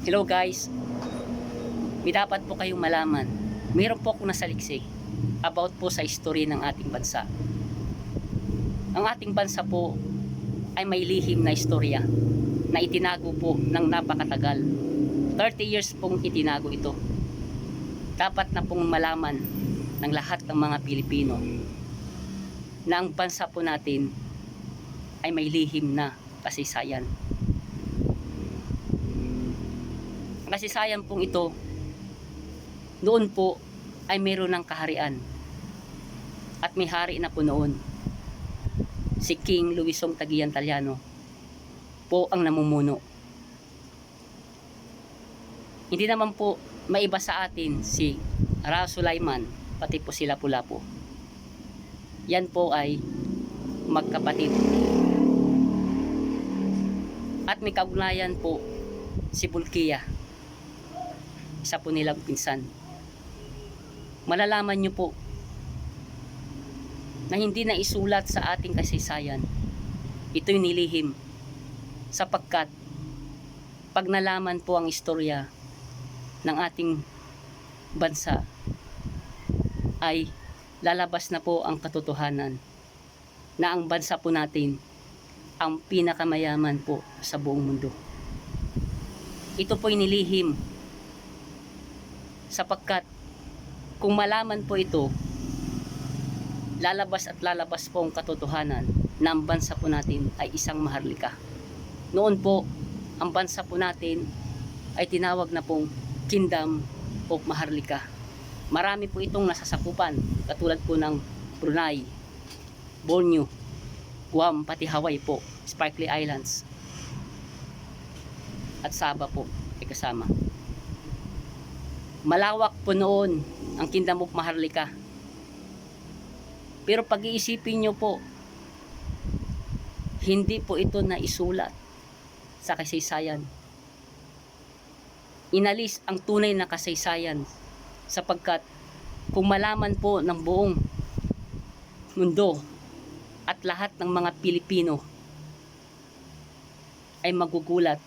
Hello guys, may dapat po kayong malaman. Mayroon po akong nasaliksik about po sa history ng ating bansa. Ang ating bansa po ay may lihim na istorya na itinago po ng napakatagal. 30 years pong itinago ito. Dapat na pong malaman ng lahat ng mga Pilipino na ang bansa po natin ay may lihim na kasaysayan. Ang kasaysayan pong ito, noon po ay mayroon ng kaharian. At may hari na po noon, si King Luisong Taguian Taliano po ang namumuno. Hindi naman po maiba sa atin si Ara Sulaiman, pati po sila Lapu-Lapu. Yan po ay magkapatid. At may kaugnayan po si Bulkiah, isa po nilang pinsan. Malalaman nyo po na hindi na isulat sa ating kasaysayan. Ito'y nilihim sapagkat pag nalaman po ang istorya ng ating bansa ay lalabas na po ang katotohanan na ang bansa po natin ang pinakamayaman po sa buong mundo. Ito po'y nilihim sapagkat kung malaman po ito, lalabas at lalabas po ang katotohanan na ang bansa po natin ay isang maharlika. Noon po, ang bansa po natin ay tinawag na pong Kingdom of Maharlika. Marami po itong nasasakupan, katulad po ng Brunei, Borneo, Guam, pati Hawaii po, Spratly Islands, at Sabah po ay kasama. Malawak po noon ang Kingdom of Maharlika. Pero pag-iisipin nyo po, hindi po ito na isulat sa kasaysayan. Inalis ang tunay na kasaysayan sapagkat kung malaman po ng buong mundo at lahat ng mga Pilipino ay magugulat.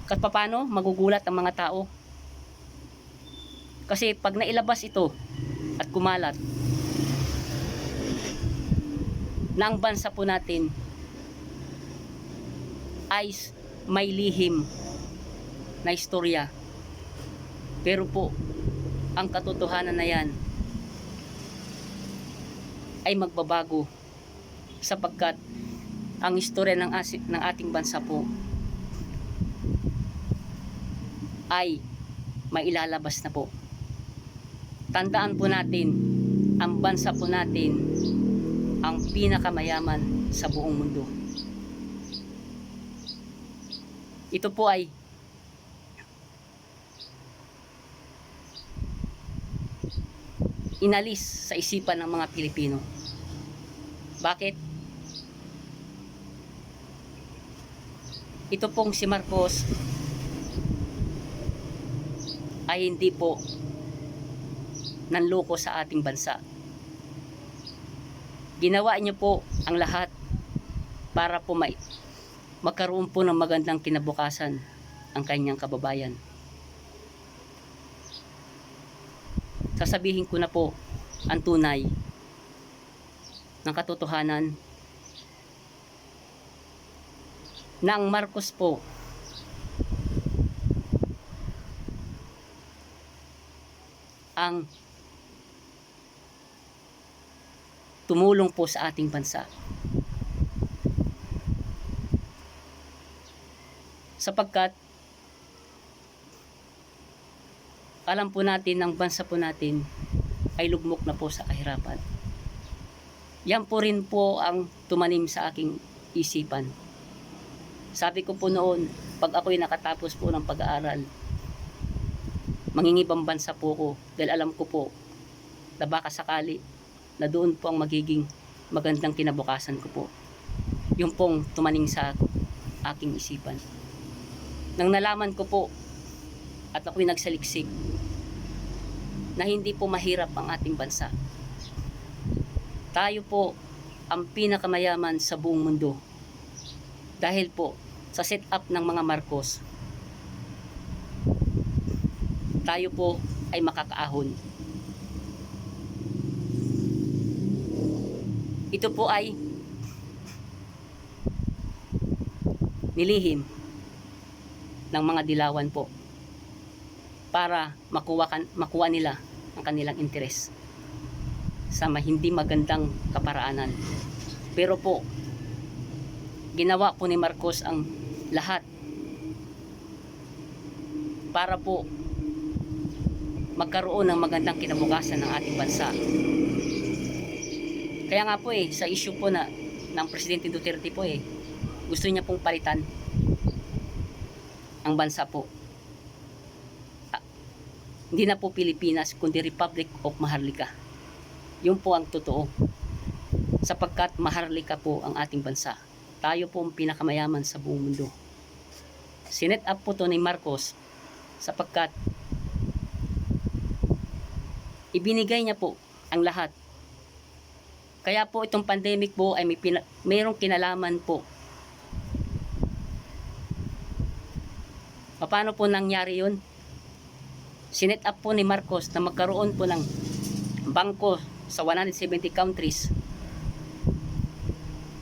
At paano magugulat ang mga tao? Kasi pag nailabas ito at kumalat na ang bansa po natin ay may lihim na istorya, pero po ang katotohanan na yan ay magbabago sapagkat ang istorya ng ating bansa po ay mailalabas na po. Tandaan po natin, ang bansa po natin ang pinakamayaman sa buong mundo. Ito po ay inalis sa isipan ng mga Pilipino. Bakit? Ito pong si Marcos ay hindi po nanloko sa ating bansa. Ginawa niyo po ang lahat para po magkaroon po ng magandang kinabukasan ang kanyang kababayan. Sasabihin ko na po ang tunay ng katotohanan na ang Marcos po ang tumulong po sa ating bansa. Sapagkat alam po natin ang bansa po natin ay lugmok na po sa kahirapan. Yan po rin po ang tumanim sa aking isipan. Sabi ko po noon, pag ako'y nakatapos po ng pag-aaral, mangingibang bansa po ko dahil alam ko po na baka sakali na doon po ang magiging magandang kinabukasan ko po. Yung pong tumaning sa aking isipan. Nang nalaman ko po at ako'y nagsaliksik na hindi po mahirap ang ating bansa. Tayo po ang pinakamayaman sa buong mundo. Dahil po sa setup ng mga Marcos, tayo po ay makakaahon. Ito po ay nilihim ng mga dilawan po para makuha nila ang kanilang interes sa hindi magandang kaparaanan. Pero po, ginawa po ni Marcos ang lahat para po magkaroon ng magandang kinabukasan ng ating bansa. Kaya nga po sa issue po ng Presidente Duterte po gusto niya pong palitan ang bansa po. Hindi na po Pilipinas, kundi Republic of Maharlika. Yun po ang totoo. Sapagkat Maharlika po ang ating bansa. Tayo po ang pinakamayaman sa buong mundo. Sinet up po to ni Marcos sapagkat ibinigay niya po ang lahat. Kaya po itong pandemic po ay mayroong kinalaman po. Paano po nangyari yun? Sinet up po ni Marcos na magkaroon po ng bangko sa 170 countries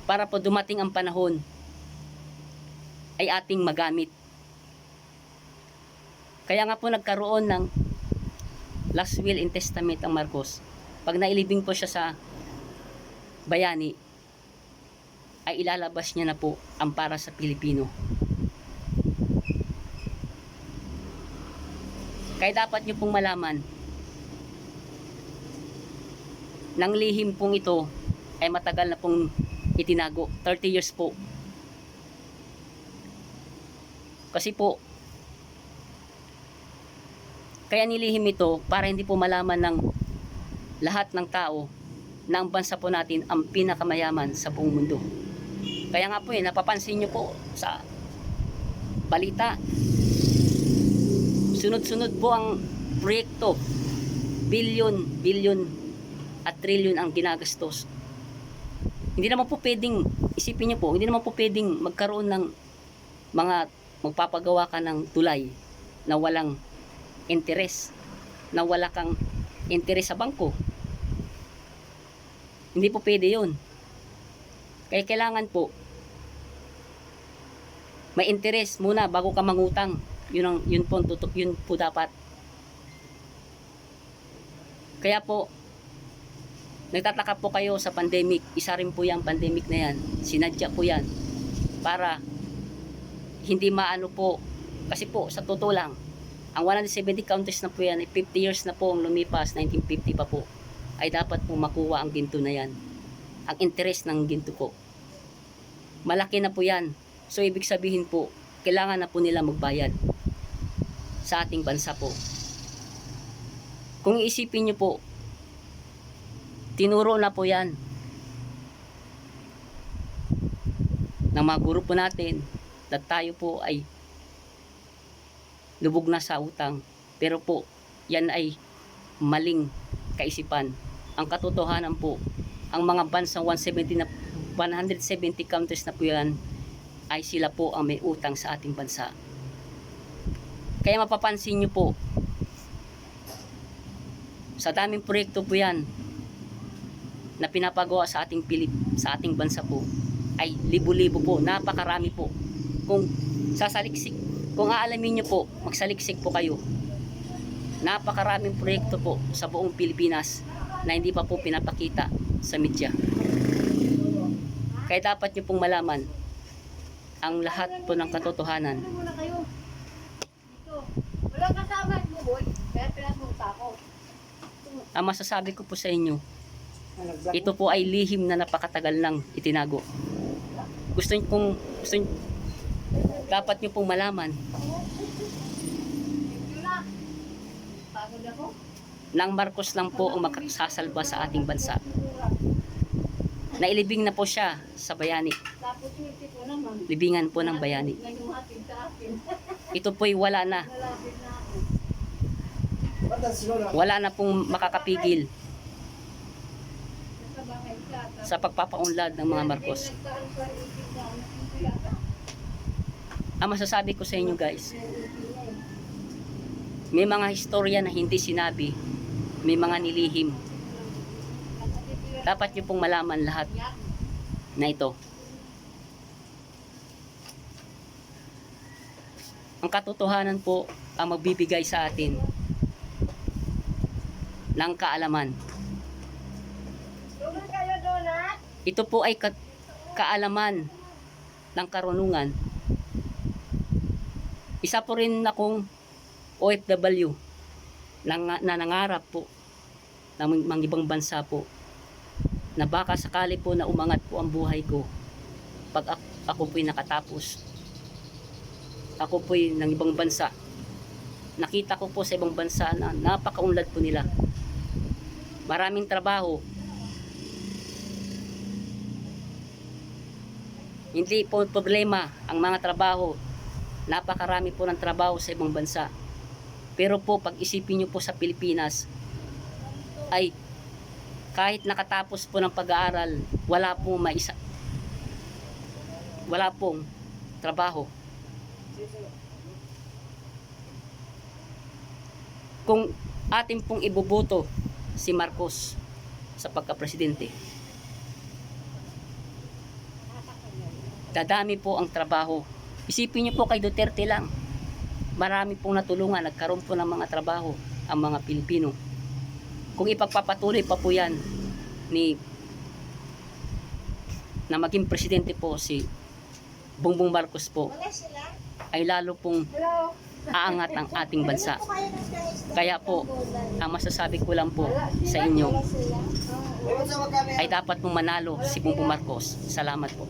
para po dumating ang panahon ay ating magamit. Kaya nga po nagkaroon ng last will and testament ang Marcos. Pag nailibing po siya sa bayani, ay ilalabas niya na po ang para sa Pilipino. Kaya dapat nyo pong malaman, nang lihim pong ito ay matagal na pong itinago, 30 years po. Kasi po, kaya nilihim ito para hindi po malaman ng lahat ng tao na ang bansa po natin ang pinakamayaman sa buong mundo. Kaya nga po napapansin nyo po sa balita, sunod-sunod po ang proyekto, bilyon at trilyon ang ginagastos. Hindi naman po pwedeng, isipin nyo po, hindi naman po pwedeng magkaroon ng magpapagawa ka ng tulay na walang interes, na wala kang interes sa bangko. Hindi po pwede yun. Kaya kailangan po may interes muna bago ka mangutang. Yun po dapat. Kaya po nagtataka po kayo sa pandemic. Isa rin po yung pandemic na yan. Sinadya po yan para hindi maano po. Kasi po sa totoo lang, ang 170 countries na po yan, 50 years na po ang lumipas, 1950 pa po, ay dapat po makuha ang ginto na yan. Ang interest ng ginto po. Malaki na po yan. So ibig sabihin po, kailangan na po nila magbayad sa ating bansa po. Kung iisipin nyo po, tinuro na po yan ng mga guro po natin na tayo po ay lubog na sa utang. Pero po, yan ay maling kaisipan. Ang katotohanan po, ang mga bansang 170 countries na po yan, ay sila po ang may utang sa ating bansa. Kaya mapapansin nyo po, sa daming proyekto po yan na pinapagawa sa ating bansa po, ay libo-libo po, napakarami po. Kung aalamin nyo po, magsaliksik po kayo. Napakaraming proyekto po sa buong Pilipinas na hindi pa po pinapakita sa media. Kaya dapat nyo pong malaman ang lahat po ng katotohanan. Walang kasama mo, boy. Kaya pinasunta ko. Ang masasabi ko po sa inyo, ito po ay lihim na napakatagal nang itinago. Gusto nyo dapat nyo pong malaman Pagod ako. nang Marcos lang po ang makakasalba sa ating bansa. Nailibing na po siya sa bayani. Tapos yung ko naman. Libingan po ng bayani. Nagmuhatid sa akin. Ito po'y wala na. Nalapit na ako. Wala na pong makakapigil Sa bahay ka. sa pagpapaunlad ng mga Marcos. Ang masasabi ko sa inyo guys, may mga istorya na hindi sinabi, may mga nilihim. Dapat nyo pong malaman lahat na ito. Ang katotohanan po ang magbibigay sa atin ng kaalaman. Tulong kayo doon, ha? Ito po ay kaalaman ng karunungan. Isa po rin akong OFW na nangangarap po ng mga ibang bansa po na baka sakali po na umangat po ang buhay ko pag ako po'y nakatapos. Ako po'y ng ibang bansa. Nakita ko po sa ibang bansa na napakaunlad po nila. Maraming trabaho. Hindi po problema ang mga trabaho. Napakarami po ng trabaho sa ibang bansa. Pero po pag isipin nyo po sa Pilipinas ay kahit nakatapos po ng pag-aaral, wala pong trabaho. Kung atin pong iboboto si Marcos sa pagka-presidente, dadami po ang trabaho. Isipin niyo po kay Duterte lang. Marami pong natulungan, nagkaroon po ng mga trabaho ang mga Pilipino. Kung ipagpapatuloy pa po yan na maging presidente po si Bongbong Marcos po, ay lalo pong Hello? aangat ang ating bansa. Kaya po, ang masasabi ko lang po sa inyo ay dapat mong manalo si Bongbong Marcos. Salamat po.